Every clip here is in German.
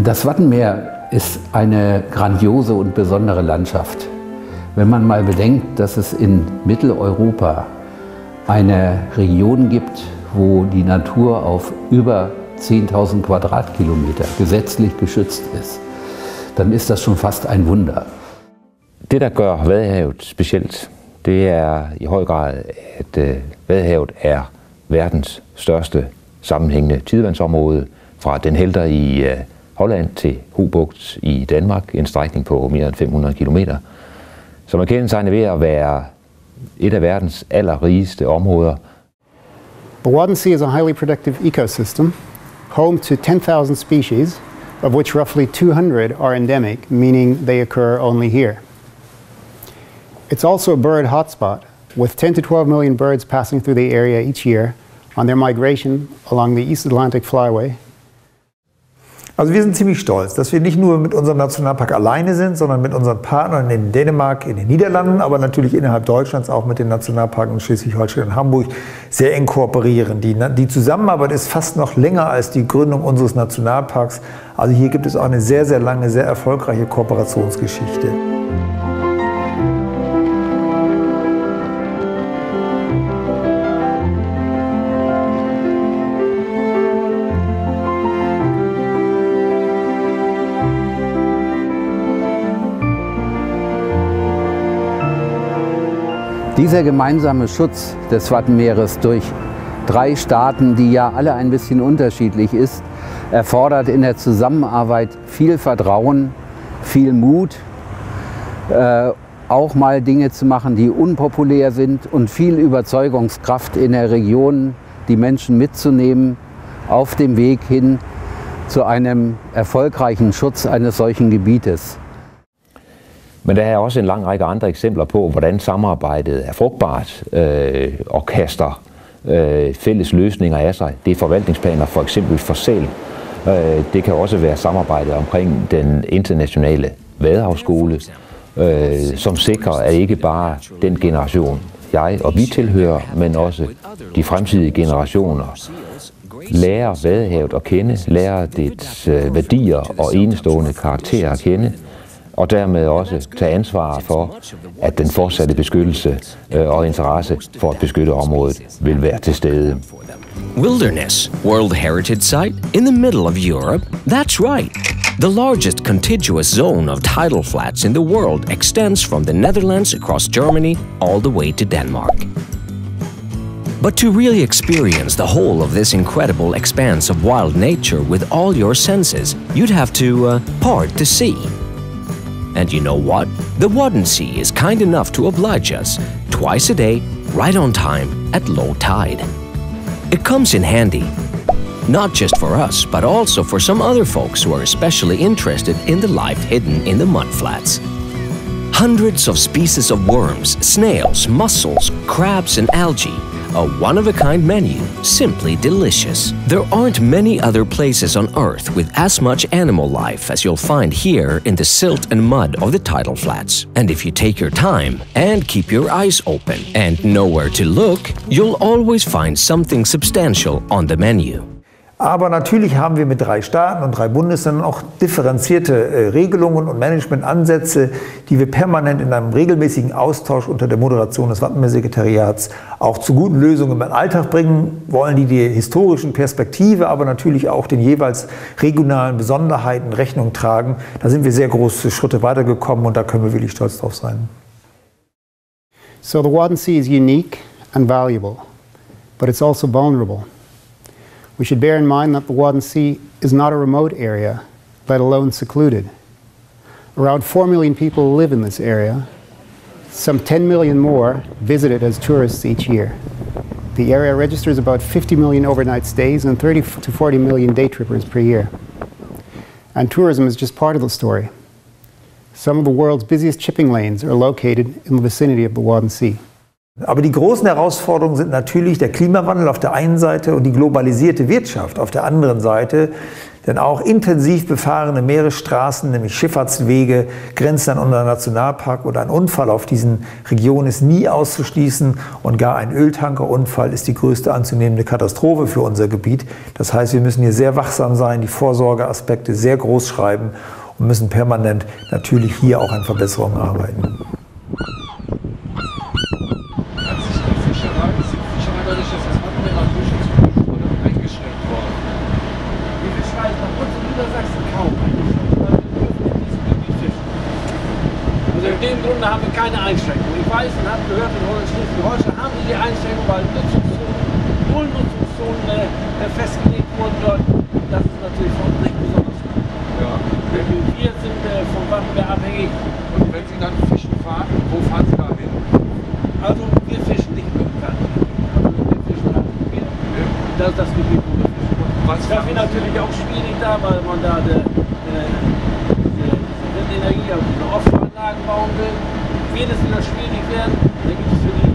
Das Wattenmeer ist eine grandiose und besondere Landschaft. Wenn man mal bedenkt, dass es in Mitteleuropa eine Region gibt, wo die Natur auf über 10.000 Quadratkilometer gesetzlich geschützt ist, dann ist das schon fast ein Wunder. Det, der gør Vadehavet specielt, det er i høj grad, at Vadehavet er verdens største sammenhængende tidevandsområde fra Den Helder i Holland til Hobugt i Danmark, en strækning på mere end 500 kilometer, som er kendetegnet ved at være et af verdens allerrigeste områder. The Wadden Sea is a highly productive ecosystem, home to 10,000 species, of which roughly 200 are endemic, meaning they occur only here. It's also a bird hotspot, with 10 to 12 million birds passing through the area each year on their migration along the East Atlantic Flyway. Also wir sind ziemlich stolz, dass wir nicht nur mit unserem Nationalpark alleine sind, sondern mit unseren Partnern in Dänemark, in den Niederlanden, aber natürlich innerhalb Deutschlands auch mit den Nationalparken in Schleswig-Holstein und Hamburg sehr eng kooperieren. Die Zusammenarbeit ist fast noch länger als die Gründung unseres Nationalparks. Also hier gibt es auch eine sehr, sehr lange, sehr erfolgreiche Kooperationsgeschichte. Dieser gemeinsame Schutz des Wattenmeeres durch 3 Staaten, die ja alle ein bisschen unterschiedlich ist, erfordert in der Zusammenarbeit viel Vertrauen, viel Mut, auch mal Dinge zu machen, die unpopulär sind, und viel Überzeugungskraft in der Region, die Menschen mitzunehmen auf dem Weg hin zu einem erfolgreichen Schutz eines solchen Gebietes. Men der er også en lang række andre eksempler på, hvordan samarbejdet er frugtbart og kaster fælles løsninger af sig. Det er forvaltningsplaner for eksempel for sæl. Det kan også være samarbejdet omkring den internationale vadehavsskole, som sikrer, at ikke bare den generation, jeg og vi tilhører, men også de fremtidige generationer lærer Vadehavet at kende, lærer dets værdier og enestående karakterer at kende, og dermed også tage ansvar for, at den fortsatte beskyttelse og interesse for at beskytte området vil være til stede. Wilderness, World Heritage Site, in the middle of Europe? That's right. The largest contiguous zone of tidal flats in the world extends from the Netherlands across Germany all the way to Denmark. But to really experience the whole of this incredible expanse of wild nature with all your senses, you'd have to part the sea. And you know what? The Wadden Sea is kind enough to oblige us, twice a day, right on time, at low tide. It comes in handy, not just for us, but also for some other folks who are especially interested in the life hidden in the mudflats. Hundreds of species of worms, snails, mussels, crabs and algae. A one-of-a-kind menu, simply delicious. There aren't many other places on Earth with as much animal life as you'll find here in the silt and mud of the tidal flats. And if you take your time and keep your eyes open and know where to look, you'll always find something substantial on the menu. Aber natürlich haben wir mit 3 Staaten und 3 Bundesländern auch differenzierte Regelungen und Managementansätze, die wir permanent in einem regelmäßigen Austausch unter der Moderation des Wattenmeersekretariats auch zu guten Lösungen im Alltag bringen wollen, die der historischen Perspektive, aber natürlich auch den jeweils regionalen Besonderheiten Rechnung tragen. Da sind wir sehr große Schritte weitergekommen und da können wir wirklich stolz drauf sein. So the Wadden Sea is unique and valuable, but it's also vulnerable. We should bear in mind that the Wadden Sea is not a remote area, let alone secluded. Around 4 million people live in this area. Some 10 million more visit it as tourists each year. The area registers about 50 million overnight stays and 30 to 40 million day trippers per year. And tourism is just part of the story. Some of the world's busiest shipping lanes are located in the vicinity of the Wadden Sea. Aber die großen Herausforderungen sind natürlich der Klimawandel auf der einen Seite und die globalisierte Wirtschaft auf der anderen Seite. Denn auch intensiv befahrene Meeresstraßen, nämlich Schifffahrtswege, grenzen an unseren Nationalpark oder ein Unfall auf diesen Regionen ist nie auszuschließen und gar ein Öltankerunfall ist die größte anzunehmende Katastrophe für unser Gebiet. Das heißt, wir müssen hier sehr wachsam sein, die Vorsorgeaspekte sehr groß schreiben und müssen permanent natürlich hier auch an Verbesserungen arbeiten. In dem Grunde haben wir keine Einschränkung. Ich weiß und habe gehört, in Schleswig-Holstein haben sie die Einschränkung, weil Nullnutzungszonen festgelegt wurden dort. Das ist natürlich für uns nicht besonders gut. Ja. Wir sind vom Wattenmeer abhängig. Und wenn Sie dann fischen fahren, wo fahren Sie da hin? Also wir fischen nicht mit dem Wattenmeer. Also wir fischen halt Gebiet. Das ist das Gebiet, wo wir fischen. Das wäre natürlich auch schwierig da, weil man da Windenergie, also diese Offshore-Anlagen bauen will. Wird es wieder schwierig werden, dann gibt es für die,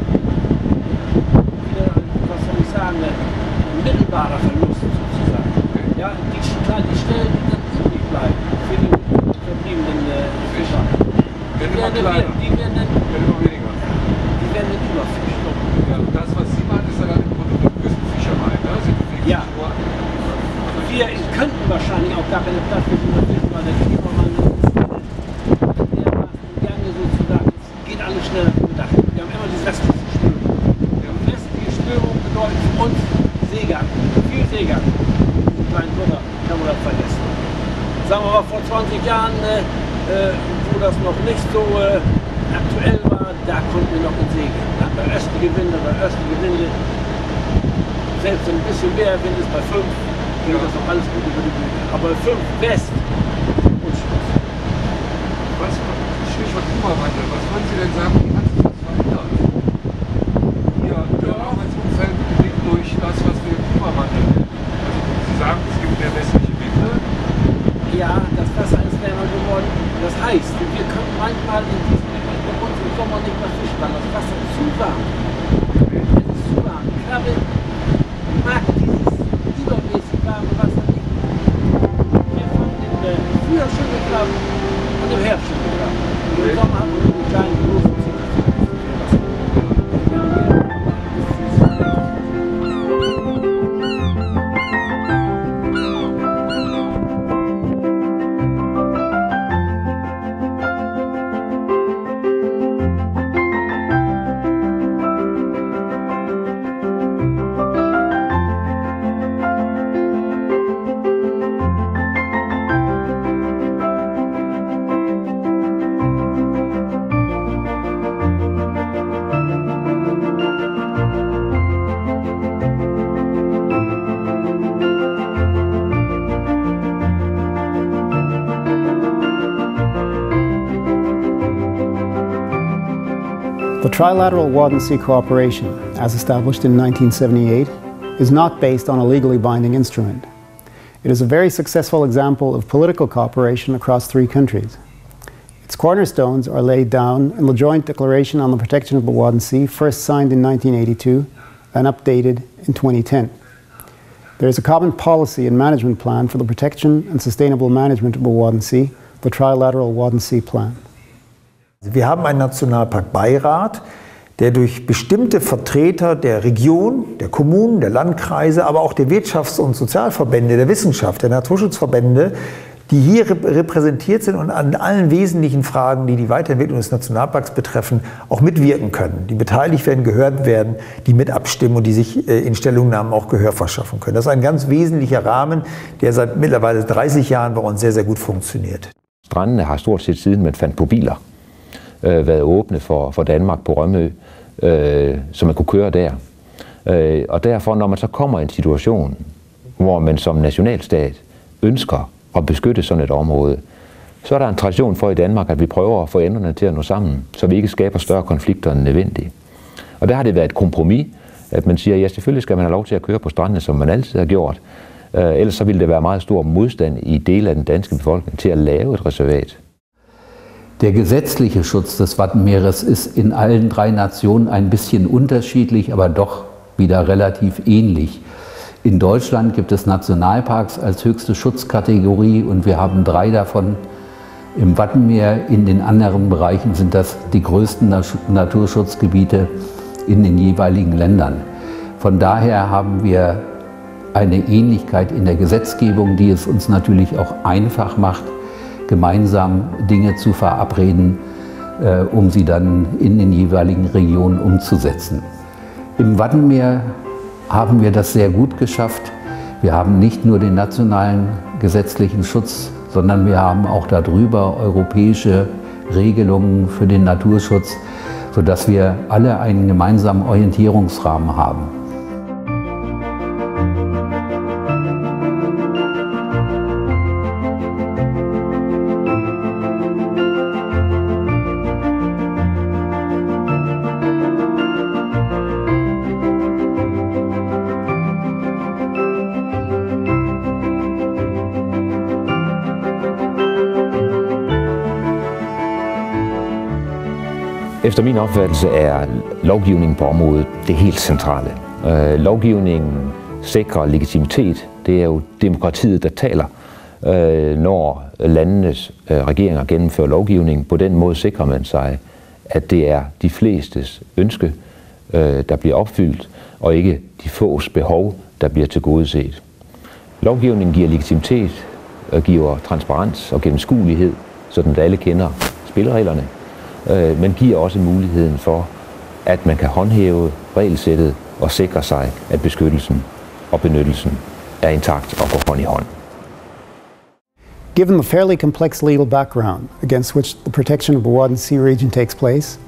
was soll ich sagen, ein mittelbarer Verlust sozusagen. Ja, die Stellen, die dann übrig bleiben für die verbliebenen Fischer. Die werden immer weniger. Die werden dann überfischt. Ja, und das, was Sie machen, ist ja dann im Grunde die Küstenfischerei. Ne? Ja. Wir könnten wahrscheinlich auch gar keine Platz für diese Fische, weil der Klimawandel alles schneller gedacht. Wir haben immer die westliche Störung. Die westliche Störung bedeutet für uns Seegang. Viel Seegang. Diesen kleinen Kutter kann man das vergessen. Sagen wir mal vor 20 Jahren, wo das noch nicht so aktuell war, da konnten wir noch in See gehen. Da hatten wir östliche Winde, selbst ein bisschen mehr Wind ist bei 5, ging das noch alles gut über die Bühne. Aber 5 West und Schluss. Stichwort Klimawandel. Was wollen Sie denn sagen, wie hat sich das verändert? Ihr Arbeitsumfeld bedingt durch das, was wir Klimawandel nennen. Also Sie sagen, es gibt mehr westliche Winde. Ja, das Wasser ist wärmer geworden. Das heißt, wir können manchmal in diesem Gebiet bei uns im Sommer nicht mehr fischen, weil das Wasser zu warm ist. Es ist zu warm. Die Krabbe mag dieses übermäßig warme Wasser nicht. Wir fangen im Frühjahr schöne Krabben und im Herbst schöne Krabben. Im Sommer haben wir nur die kleinen großen Ziele. The Trilateral Wadden Sea Cooperation, as established in 1978, is not based on a legally binding instrument. It is a very successful example of political cooperation across 3 countries. Its cornerstones are laid down in the Joint Declaration on the Protection of the Wadden Sea, first signed in 1982 and updated in 2010. There is a common policy and management plan for the protection and sustainable management of the Wadden Sea, the Trilateral Wadden Sea Plan. Wir haben einen Nationalparkbeirat, der durch bestimmte Vertreter der Region, der Kommunen, der Landkreise, aber auch der Wirtschafts- und Sozialverbände, der Wissenschaft, der Naturschutzverbände, die hier repräsentiert sind und an allen wesentlichen Fragen, die die Weiterentwicklung des Nationalparks betreffen, auch mitwirken können, die beteiligt werden, gehört werden, die mit abstimmen und die sich in Stellungnahmen auch Gehör verschaffen können. Das ist ein ganz wesentlicher Rahmen, der seit mittlerweile 30 Jahren bei uns sehr, sehr gut funktioniert. Strandene har stort set siden man fandt på biler været åbne for Danmark på Rømø, så man kunne køre der. Og derfor, når man så kommer i en situation, hvor man som nationalstat ønsker at beskytte sådan et område, så er der en tradition for i Danmark, at vi prøver at få enderne til at nå sammen, så vi ikke skaber større konflikter end nødvendigt. Og der har det været et kompromis, at man siger, ja, selvfølgelig skal man have lov til at køre på strandene, som man altid har gjort. Ellers så ville der være meget stor modstand i dele af den danske befolkning til at lave et reservat. Der gesetzliche Schutz des Wattenmeeres ist in allen 3 Nationen ein bisschen unterschiedlich, aber doch wieder relativ ähnlich. In Deutschland gibt es Nationalparks als höchste Schutzkategorie und wir haben 3 davon im Wattenmeer. In den anderen Bereichen sind das die größten Naturschutzgebiete in den jeweiligen Ländern. Von daher haben wir eine Ähnlichkeit in der Gesetzgebung, die es uns natürlich auch einfach macht, gemeinsam Dinge zu verabreden, um sie dann in den jeweiligen Regionen umzusetzen. Im Wattenmeer haben wir das sehr gut geschafft. Wir haben nicht nur den nationalen gesetzlichen Schutz, sondern wir haben auch darüber europäische Regelungen für den Naturschutz, sodass wir alle einen gemeinsamen Orientierungsrahmen haben. Efter min opfattelse er lovgivningen på området det helt centrale. Lovgivningen sikrer legitimitet. Det er jo demokratiet, der taler, når landenes regeringer gennemfører lovgivningen. På den måde sikrer man sig, at det er de flestes ønske, der bliver opfyldt, og ikke de fås behov, der bliver tilgodeset. Lovgivningen giver legitimitet og giver transparens og gennemskuelighed, sådan at alle kender spillereglerne, men giver også muligheden for, at man kan håndhæve regelsættet og sikre sig, at beskyttelsen og benyttelsen er intakt og går hånd i hånd. Given the fairly complex legal background against which the protection of the Wadden Sea region takes place,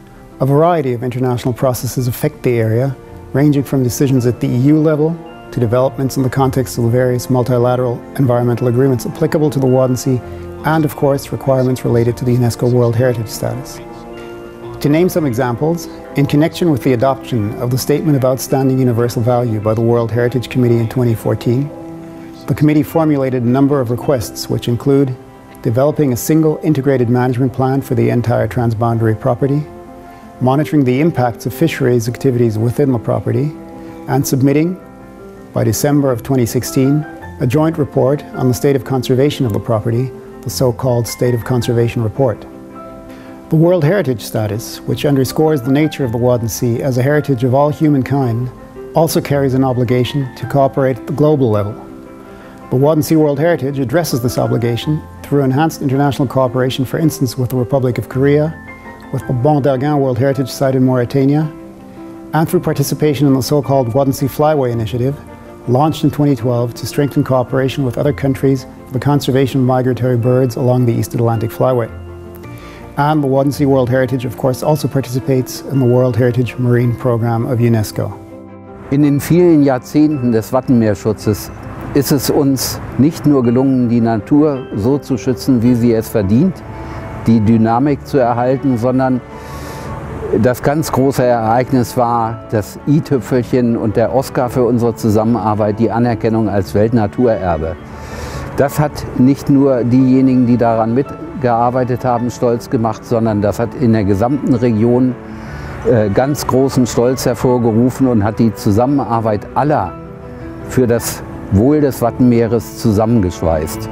a variety of international processes affect the area, ranging from decisions at the EU level to developments in the context of the various multilateral environmental agreements applicable to the Wadden Sea, and of course requirements related to the UNESCO World Heritage status. To name some examples, in connection with the adoption of the Statement of Outstanding Universal Value by the World Heritage Committee in 2014, the committee formulated a number of requests which include developing a single integrated management plan for the entire transboundary property, monitoring the impacts of fisheries activities within the property, and submitting, by December of 2016, a joint report on the state of conservation of the property, the so-called State of Conservation Report. The World Heritage status, which underscores the nature of the Wadden Sea as a heritage of all humankind, also carries an obligation to cooperate at the global level. The Wadden Sea World Heritage addresses this obligation through enhanced international cooperation, for instance with the Republic of Korea, with the Bon d'Arguin World Heritage Site in Mauritania, and through participation in the so-called Wadden Sea Flyway Initiative, launched in 2012 to strengthen cooperation with other countries for the conservation of migratory birds along the East Atlantic Flyway. And the Wadden Sea World Heritage, of course, also participates in the World Heritage Marine Program of UNESCO. In den vielen Jahrzehnten des Wattenmeerschutzes ist es uns nicht nur gelungen, die Natur so zu schützen, wie sie es verdient, die Dynamik zu erhalten, sondern das ganz große Ereignis war das i-Tüpfelchen und der Oscar für unsere Zusammenarbeit, die Anerkennung als Weltnaturerbe. Das hat nicht nur diejenigen, die daran mitgearbeitet haben, stolz gemacht, sondern das hat in der gesamten Region ganz großen Stolz hervorgerufen und hat die Zusammenarbeit aller für das Wohl des Wattenmeeres zusammengeschweißt.